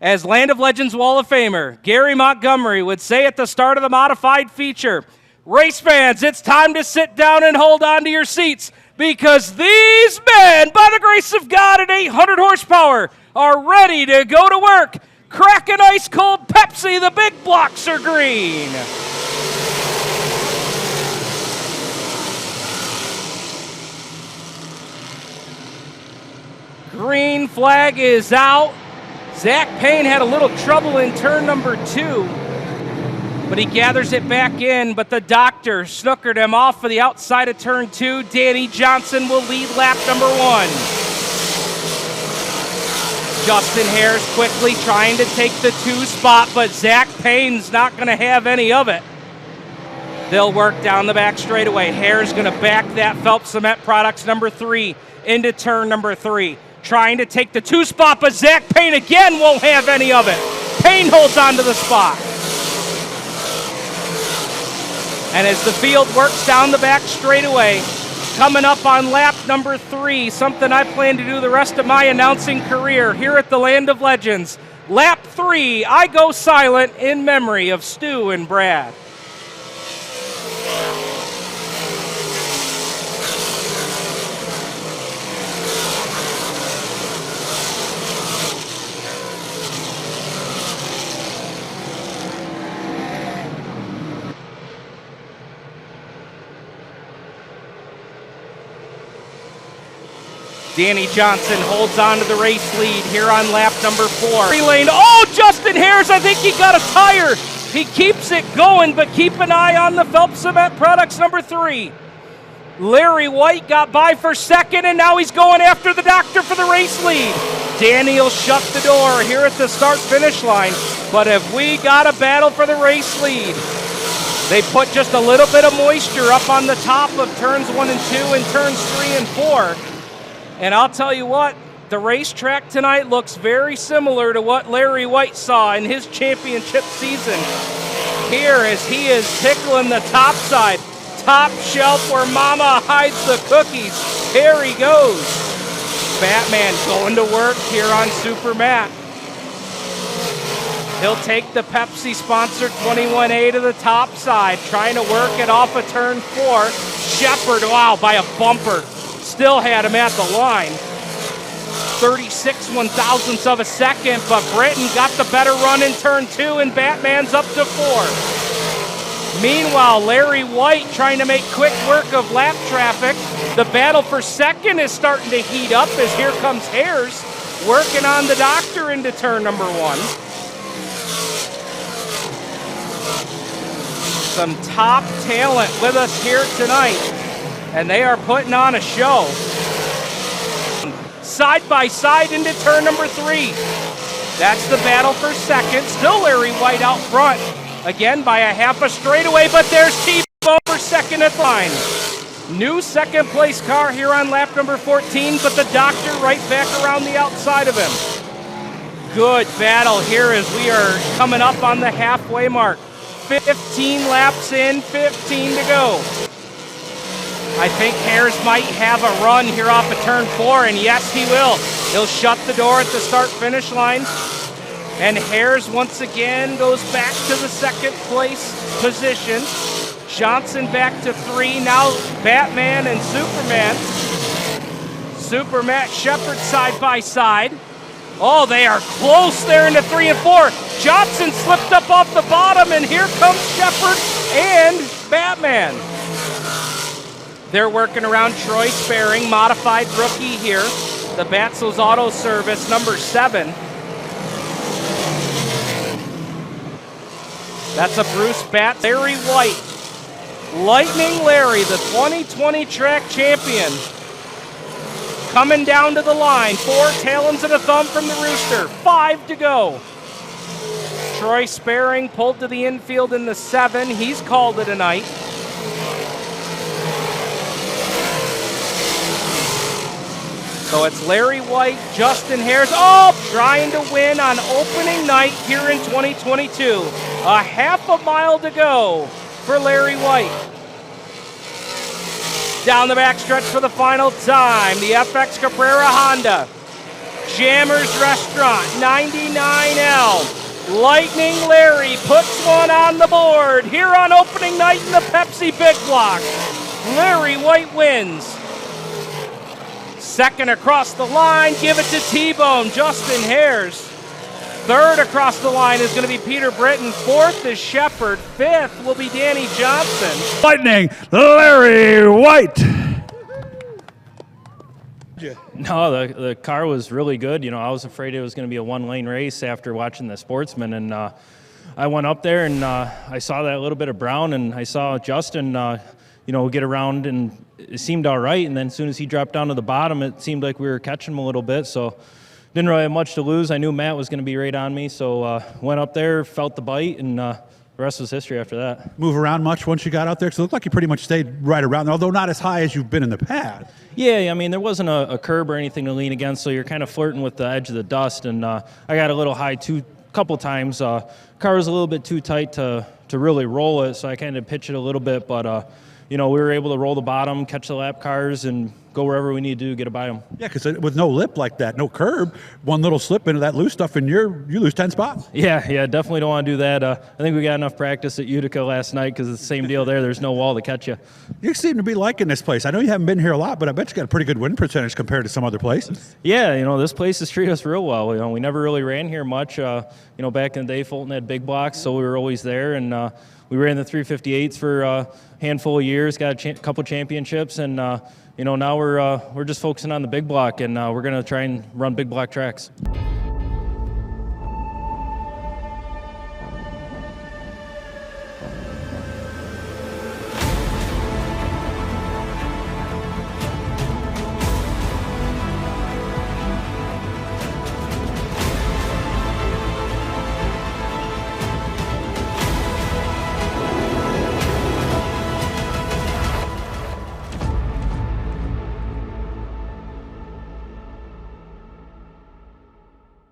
As Land of Legends Wall of Famer Gary Montgomery would say at the start of the modified feature, race fans, it's time to sit down and hold on to your seats because these men, by the grace of God at 800 horsepower, are ready to go to work. Crack an ice cold Pepsi, the big blocks are green. Green flag is out. Zach Payne had a little trouble in turn number 2, but he gathers it back in, but the doctor snookered him off for the outside of turn 2. Danny Johnson will lead lap number 1. Justin Hare's quickly trying to take the 2 spot, but Zach Payne's not going to have any of it. They'll work down the back straightaway. Hare's going to back that Phelps Cement Products number 3 into turn number 3. Trying to take the 2 spot, but Zach Payne again won't have any of it. Payne holds on to the spot. And as the field works down the back straightaway, coming up on lap number 3, something I plan to do the rest of my announcing career here at the Land of Legends. Lap 3, I go silent in memory of Stu and Brad. Danny Johnson holds on to the race lead here on lap number 4. Lane. Oh, Justin Hares, I think he got a tire. He keeps it going, but keep an eye on the Phelps Cement Products number 3. Larry Wight got by for second, and now he's going after the doctor for the race lead. Danny will shut the door here at the start-finish line, but have we got a battle for the race lead? They put just a little bit of moisture up on the top of turns 1 and 2 and turns 3 and 4. And I'll tell you what, the racetrack tonight looks very similar to what Larry Wight saw in his championship season. Here as he is tickling the top side, top shelf where mama hides the cookies. Here he goes. Batman going to work here on Super Matt. He'll take the Pepsi-sponsored 21A to the top side, trying to work it off of turn 4. Shepard, wow, by a bumper. Still had him at the line. 36 1/1000ths of a second, but Britton got the better run in turn 2, and Batman's up to 4. Meanwhile, Larry Wight trying to make quick work of lap traffic. The battle for second is starting to heat up as here comes Hares working on the doctor into turn number 1. Some top talent with us here tonight, and they are putting on a show. Side by side into turn number 3. That's the battle for second. Still Larry Wight out front. Again by a half a straightaway, but there's T-Bone for second at the line. New second place car here on lap number 14, but the doctor right back around the outside of him. Good battle here as we are coming up on the halfway mark. 15 laps in, 15 to go. I think Hares might have a run here off of turn 4, and yes, he will. He'll shut the door at the start-finish line, and Hares once again goes back to the second place position. Johnson back to 3, now Batman and Superman. Superman, Shepard side by side. Oh, they are close there into 3 and 4. Johnson slipped up off the bottom, and here comes Shepard and Batman. They're working around Troy Sparing, modified rookie here. The Batsel's Auto Service, number 7. That's a Bruce Bat. Larry Wight. Lightning Larry, the 2020 track champion. Coming down to the line. 4 tailends and a thumb from the rooster. 5 to go. Troy Sparing pulled to the infield in the 7. He's called it a night. So it's Larry Wight, Justin Hares, trying to win on opening night here in 2022. A half a mile to go for Larry Wight. Down the backstretch for the final time, the FX Cabrera Honda. Jammers Restaurant, 99L. Lightning Larry puts one on the board here on opening night in the Pepsi Big Block. Larry Wight wins. Second across the line, give it to T-Bone, Justin Hares. Third across the line is going to be Peter Britton. Fourth is Shepard. Fifth will be Danny Johnson. Lightning Larry Wight. No, the car was really good. You know, I was afraid it was going to be a one-lane race after watching the Sportsman, and I went up there and I saw that little bit of brown, and I saw Justin, get around, and it seemed all right. And then as soon as he dropped down to the bottom, it seemed like we were catching him a little bit. So didn't really have much to lose. I knew Matt was going to be right on me, so went up there, felt the bite, and the rest was history after that. Move around much once you got out there? Because it looked like you pretty much stayed right around there, although not as high as you've been in the past. Yeah, I mean, there wasn't a curb or anything to lean against, so you're kind of flirting with the edge of the dust. And I got a little high couple times. Car was a little bit too tight to really roll it, so I kind of pitched it a little bit. But, we were able to roll the bottom, catch the lap cars, and go wherever we need to get it by them. Yeah, because with no lip like that, no curb, one little slip into that loose stuff, and you lose 10 spots. Yeah, definitely don't want to do that. I think we got enough practice at Utica last night because it's the same deal there. There's no wall to catch you. You seem to be liking this place. I know you haven't been here a lot, but I bet you got a pretty good win percentage compared to some other places. Yeah, this place has treated us real well. We never really ran here much. Back in the day, Fulton had big blocks, so we were always there, and we ran the 358s for a handful of years, got a couple championships, and now we're just focusing on the big block, and we're going to try and run big block tracks.